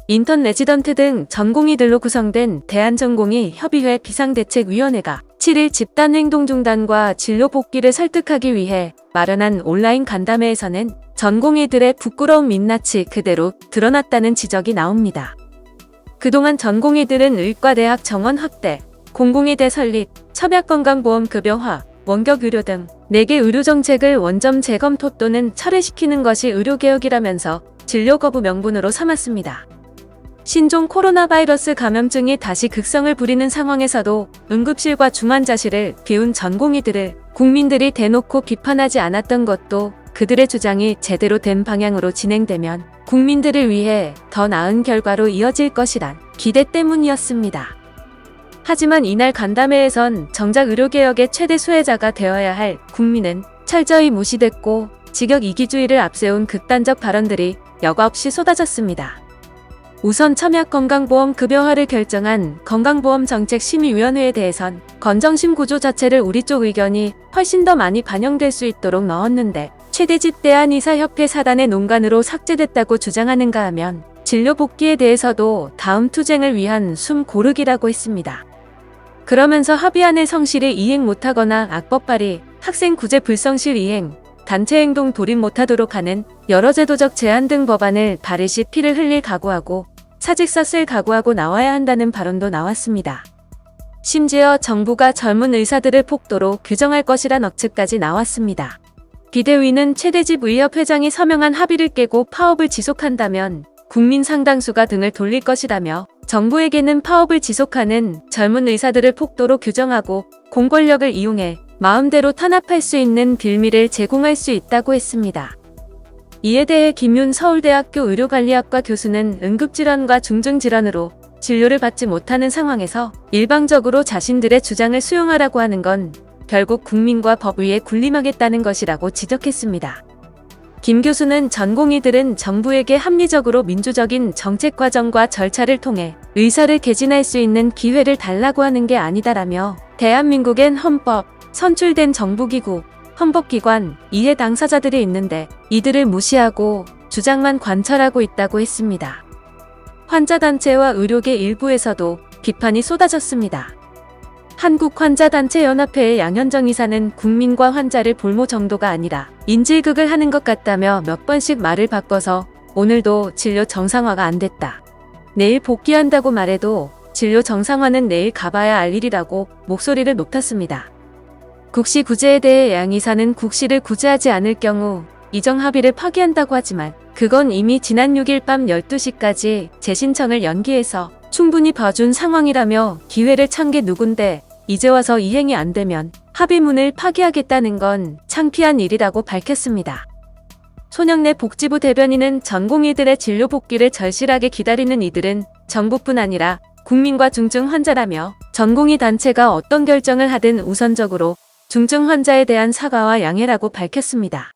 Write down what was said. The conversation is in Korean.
인턴 레지던트 등 전공의들로 구성된 대한전공의 협의회 비상대책위원회가 7일 집단행동 중단과 진료 복귀를 설득하기 위해 마련한 온라인 간담회에서는 전공의들의 부끄러운 민낯이 그대로 드러났다는 지적이 나옵니다. 그동안 전공의들은 의과대학 정원 확대, 공공의대 설립, 첨약건강보험 급여화, 원격의료 등 4개 의료정책을 원점 재검토 또는 철회시키는 것이 의료개혁이라면서 진료 거부 명분으로 삼았습니다. 신종 코로나 바이러스 감염증이 다시 극성을 부리는 상황에서도 응급실과 중환자실을 비운 전공의들을 국민들이 대놓고 비판하지 않았던 것도 그들의 주장이 제대로 된 방향으로 진행되면 국민들을 위해 더 나은 결과로 이어질 것이란 기대 때문이었습니다. 하지만 이날 간담회에선 정작 의료개혁의 최대 수혜자가 되어야 할 국민은 철저히 무시됐고 직역 이기주의를 앞세운 극단적 발언들이 여과 없이 쏟아졌습니다. 우선 첨약건강보험 급여화를 결정한 건강보험정책심의위원회에 대해선 건정심 구조 자체를 우리 쪽 의견이 훨씬 더 많이 반영될 수 있도록 넣었는데 최대집 대한의사협회 사단의 농간으로 삭제됐다고 주장하는가 하면 진료 복귀에 대해서도 다음 투쟁을 위한 숨 고르기라고 했습니다. 그러면서 합의안을 성실히 이행 못하거나 악법 발의, 학생 구제 불성실 이행, 단체행동 돌입 못하도록 하는 여러 제도적 제한 등 법안을 발의 시 피를 흘릴 각오하고 사직서 쓸 각오하고 나와야 한다는 발언도 나왔습니다. 심지어 정부가 젊은 의사들을 폭도로 규정할 것이란 억측까지 나왔습니다. 비대위는 최대집 의협 회장이 서명한 합의를 깨고 파업을 지속한다면 국민 상당수가 등을 돌릴 것이라며 정부에게는 파업을 지속하는 젊은 의사들을 폭도로 규정하고 공권력을 이용해 마음대로 탄압할 수 있는 빌미를 제공할 수 있다고 했습니다. 이에 대해 김윤 서울대학교 의료관리학과 교수는 응급질환과 중증질환으로 진료를 받지 못하는 상황에서 일방적으로 자신들의 주장을 수용하라고 하는 건 결국 국민과 법 위에 군림하겠다는 것이라고 지적했습니다. 김 교수는 전공의들은 정부에게 합리적으로 민주적인 정책 과정과 절차를 통해 의사를 개진할 수 있는 기회를 달라고 하는 게 아니다라며 대한민국엔 헌법, 선출된 정부기구, 헌법기관, 이해 당사자들이 있는데 이들을 무시하고 주장만 관철하고 있다고 했습니다. 환자단체와 의료계 일부에서도 비판이 쏟아졌습니다. 한국환자단체연합회의 양현정 이사는 국민과 환자를 볼모 정도가 아니라 인질극을 하는 것 같다며 몇 번씩 말을 바꿔서 오늘도 진료 정상화가 안 됐다. 내일 복귀한다고 말해도 진료 정상화는 내일 가봐야 알 일이라고 목소리를 높였습니다. 국시 구제에 대해 양 이사는 국시를 구제하지 않을 경우 이정 합의를 파기한다고 하지만 그건 이미 지난 6일 밤 12시까지 재신청을 연기해서 충분히 봐준 상황이라며 기회를 찬 게 누군데 이제 와서 이행이 안 되면 합의문을 파기하겠다는 건 창피한 일이라고 밝혔습니다. 손영래 복지부 대변인은 전공의들의 진료 복귀를 절실하게 기다리는 이들은 정부뿐 아니라 국민과 중증 환자라며 전공의 단체가 어떤 결정을 하든 우선적으로 중증 환자에 대한 사과와 양해라고 밝혔습니다.